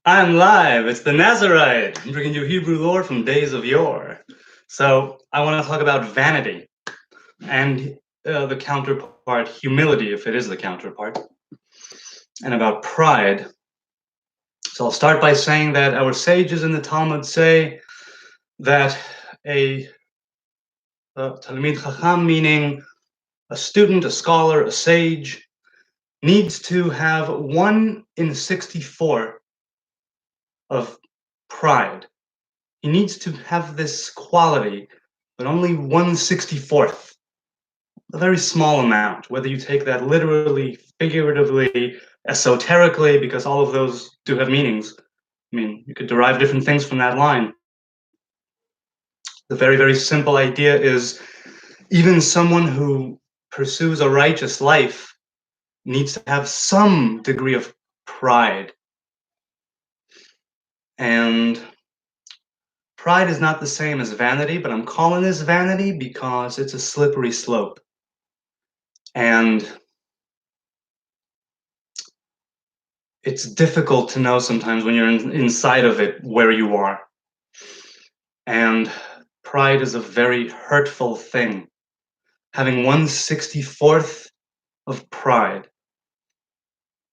I'm live. It's the Nazarite. I'm bringing you Hebrew lore from days of yore. So I want to talk about vanity and the counterpart, humility, if it is the counterpart, and about pride. So I'll start by saying that our sages in the Talmud say that a Talmid Chacham, meaning a student, a scholar, a sage, needs to have 1 in 64 of pride. He needs to have this quality, but only 1/64th, a very small amount, whether you take that literally, figuratively, esoterically, because all of those do have meanings. I mean, you could derive different things from that line. The very, very simple idea is even someone who pursues a righteous life needs to have some degree of pride. And pride is not the same as vanity, but I'm calling this vanity because it's a slippery slope. And it's difficult to know sometimes when you're inside of it where you are. And pride is a very hurtful thing. Having 1/64th of pride,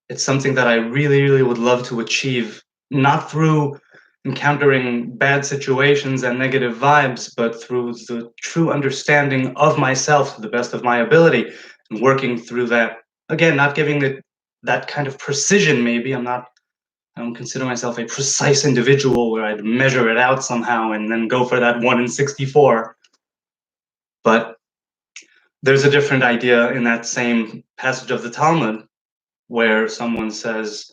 it's something that I really, really would love to achieve, not through encountering bad situations and negative vibes, but through the true understanding of myself to the best of my ability and working through that. Again, not giving it that kind of precision, maybe. I don't consider myself a precise individual where I'd measure it out somehow and then go for that 1 in 64. But there's a different idea in that same passage of the Talmud where someone says,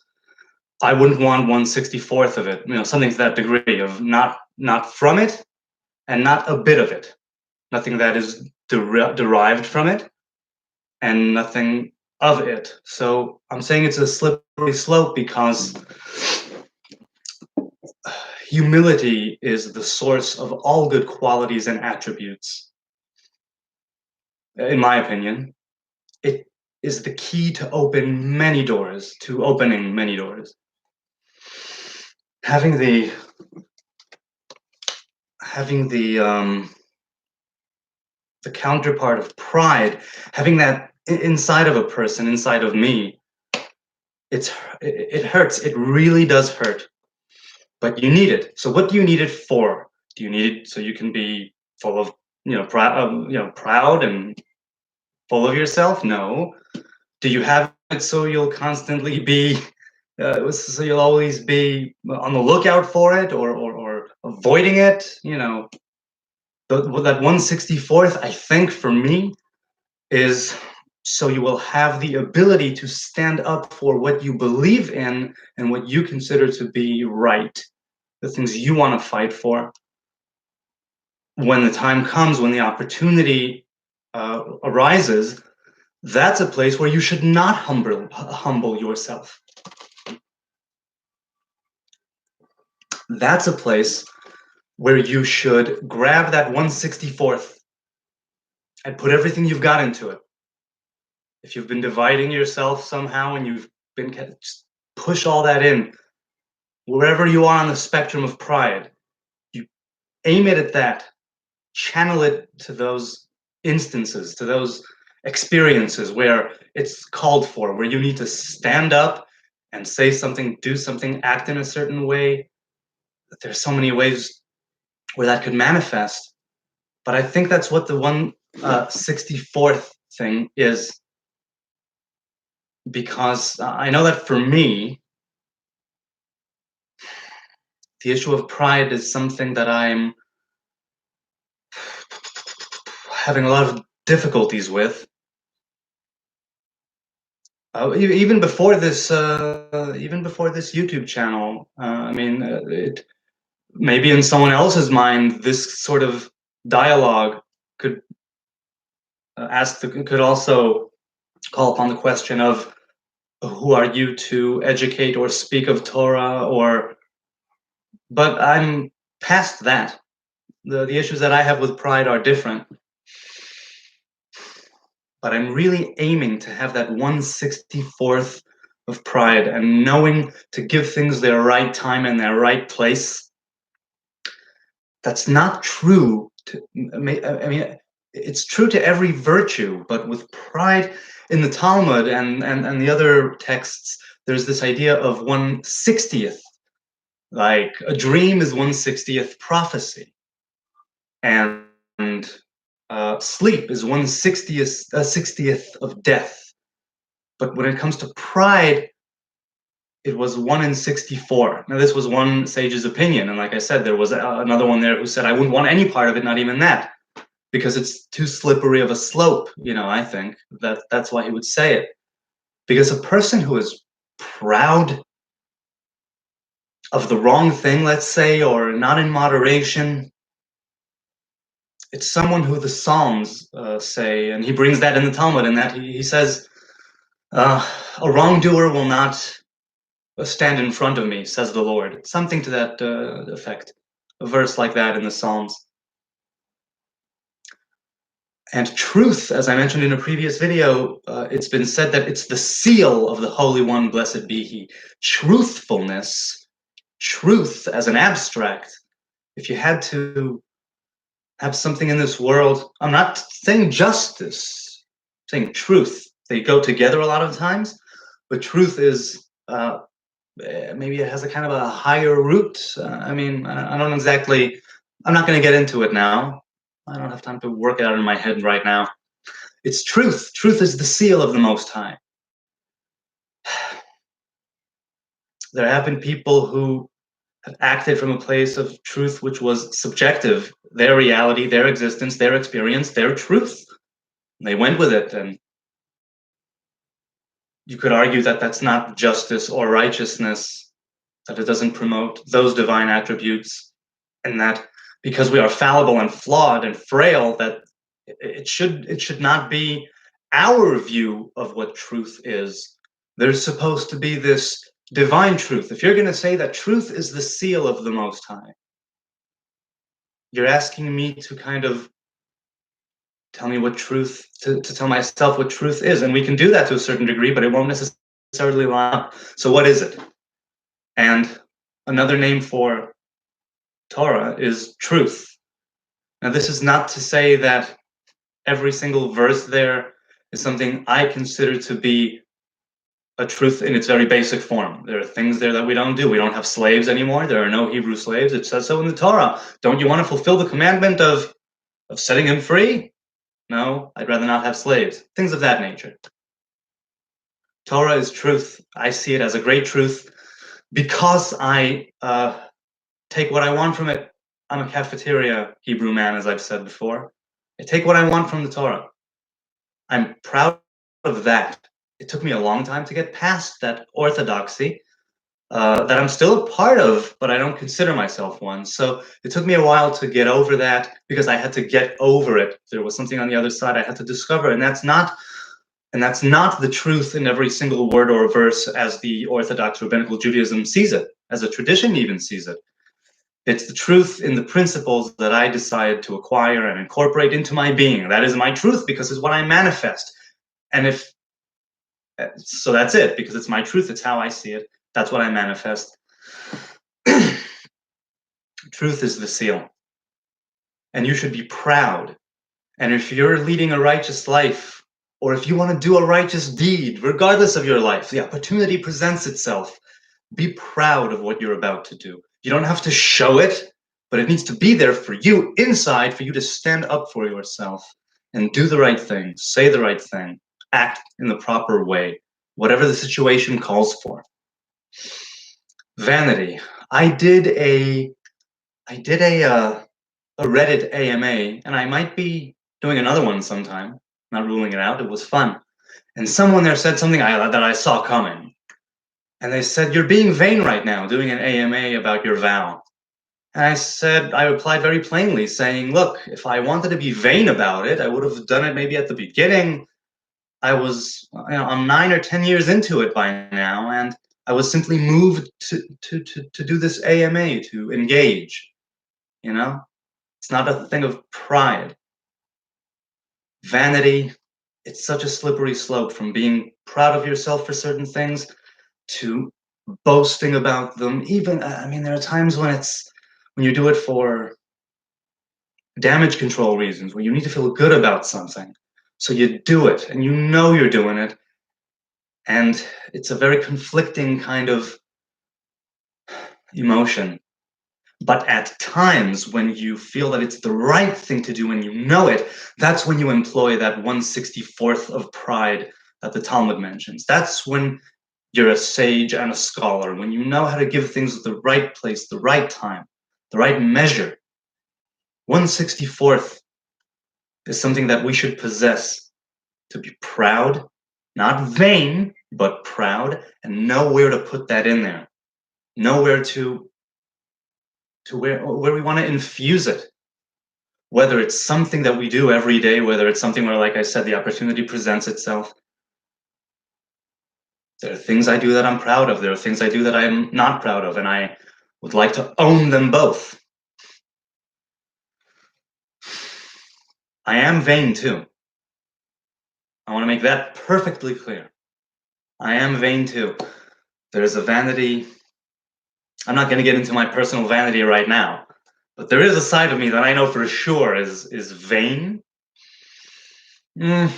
I wouldn't want 1/64th of it, something to that degree of not from it and not a bit of it, nothing that is derived from it and nothing of it. So I'm saying it's a slippery slope because humility is the source of all good qualities and attributes. In my opinion, it is the key to opening many doors. Having the counterpart of pride, having that inside of a person, inside of me, it hurts. It really does hurt. But you need it. So what do you need it for? Do you need it so you can be full of, proud and full of yourself? No. Do you have it so you'll constantly be, so you'll always be on the lookout for it or avoiding it? That 1/64th, I think for me, is so you will have the ability to stand up for what you believe in and what you consider to be right, the things you want to fight for. When the time comes, when the opportunity arises, that's a place where you should not humble yourself. That's a place where you should grab that 1/64th and put everything you've got into it. If you've been dividing yourself somehow and you've been, just push all that in. Wherever you are on the spectrum of pride, you aim it at that, channel it to those instances, to those experiences where it's called for, where you need to stand up and say something, do something, act in a certain way. There's so many ways where that could manifest. But I think that's what the 1/64th thing is. Because I know that for me, the issue of pride is something that I'm having a lot of difficulties with. Even before this YouTube channel, maybe in someone else's mind, this sort of dialogue could could also call upon the question of who are you to educate or speak of Torah, but I'm past that. The issues that I have with pride are different. But I'm really aiming to have that 1/64th of pride and knowing to give things their right time and their right place. That's not true. I mean, it's true to every virtue, but with pride in the Talmud and the other texts, there's this idea of 1/60th. Like a dream is 1/60th prophecy, and sleep is 1/60th of death. But when it comes to pride, it was 1 in 64. Now, this was one sage's opinion, and like I said, there was another one there who said, I wouldn't want any part of it, not even that, because it's too slippery of a slope. I think that's why he would say it. Because a person who is proud of the wrong thing, let's say, or not in moderation, it's someone who the Psalms say, and he brings that in the Talmud, in that he says, a wrongdoer will not stand in front of me, says the Lord. Something to that effect. A verse like that in the Psalms. And truth, as I mentioned in a previous video, it's been said that it's the seal of the Holy One, blessed be He. Truthfulness, truth as an abstract, if you had to have something in this world, I'm not saying justice, I'm saying truth. They go together a lot of times, but truth is maybe it has a kind of a higher root. I mean, I don't exactly, I'm not going to get into it now. I don't have time to work it out in my head right now. It's truth. Truth is the seal of the Most High. There have been people who have acted from a place of truth which was subjective, their reality, their existence, their experience, their truth. They went with it, and you could argue that that's not justice or righteousness, that it doesn't promote those divine attributes, and that because we are fallible and flawed and frail, that it should not be our view of what truth is. There's supposed to be this divine truth. If you're going to say that truth is the seal of the Most High, you're asking me to kind of tell me what truth, to tell myself what truth is. And we can do that to a certain degree, but it won't necessarily line up. So what is it? And another name for Torah is truth. Now, this is not to say that every single verse there is something I consider to be a truth in its very basic form. There are things there that we don't do. We don't have slaves anymore. There are no Hebrew slaves. It says so in the Torah. Don't you want to fulfill the commandment of setting him free? No, I'd rather not have slaves. Things of that nature. Torah is truth. I see it as a great truth because I take what I want from it. I'm a cafeteria Hebrew man, as I've said before. I take what I want from the Torah. I'm proud of that. It took me a long time to get past that orthodoxy that I'm still a part of, but I don't consider myself one. So it took me a while to get over that because I had to get over it. There was something on the other side I had to discover, and that's not the truth in every single word or verse as the Orthodox Rabbinical Judaism sees it, as a tradition even sees it. It's the truth in the principles that I decide to acquire and incorporate into my being. That is my truth because it's what I manifest. And so that's it, because it's my truth. It's how I see it. That's what I manifest. Truth is the seal. And you should be proud. And if you're leading a righteous life, or if you want to do a righteous deed, regardless of your life, the opportunity presents itself. Be proud of what you're about to do. You don't have to show it, but it needs to be there for you inside, for you to stand up for yourself and do the right thing, say the right thing, act in the proper way, whatever the situation calls for. Vanity. I did a Reddit AMA, and I might be doing another one sometime. Not ruling it out. It was fun. And someone there said something that I saw coming. And they said, you're being vain right now, doing an AMA about your vow. And I replied very plainly, saying, look, if I wanted to be vain about it, I would have done it maybe at the beginning. I'm 9 or 10 years into it by now, and I was simply moved to do this AMA, to engage. It's not a thing of pride. Vanity, it's such a slippery slope from being proud of yourself for certain things to boasting about them. Even, there are times when you do it for damage control reasons, where you need to feel good about something. So you do it, and you know you're doing it, and it's a very conflicting kind of emotion. But at times when you feel that it's the right thing to do and you know it, that's when you employ that 1/64th of pride that the Talmud mentions. That's when you're a sage and a scholar, when you know how to give things the right place, the right time, the right measure. 1/64th is something that we should possess, to be proud, not vain, but proud, and know where to put that in there. Know where to where we want to infuse it. Whether it's something that we do every day, whether it's something where, like I said, the opportunity presents itself. There are things I do that I'm proud of. There are things I do that I'm not proud of, and I would like to own them both. I am vain too. I want to make that perfectly clear. I am vain too. There's a vanity. I'm not going to get into my personal vanity right now, but there is a side of me that I know for sure is vain. And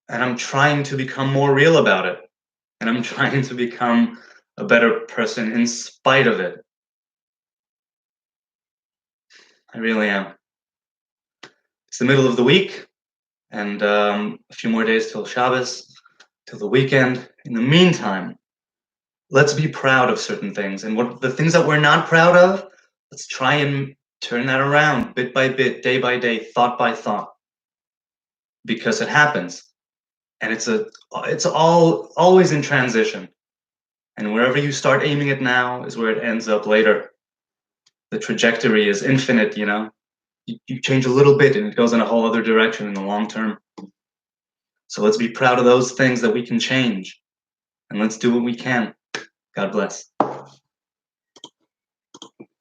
I'm trying to become more real about it. And I'm trying to become a better person in spite of it. I really am. It's the middle of the week, and a few more days till Shabbos, till the weekend. In the meantime, let's be proud of certain things. And what the things that we're not proud of, let's try and turn that around bit by bit, day by day, thought by thought. Because it happens. And it's all always in transition. And wherever you start aiming it now is where it ends up later. The trajectory is infinite, you know. You change a little bit and it goes in a whole other direction in the long term. So let's be proud of those things that we can change, and let's do what we can. God bless.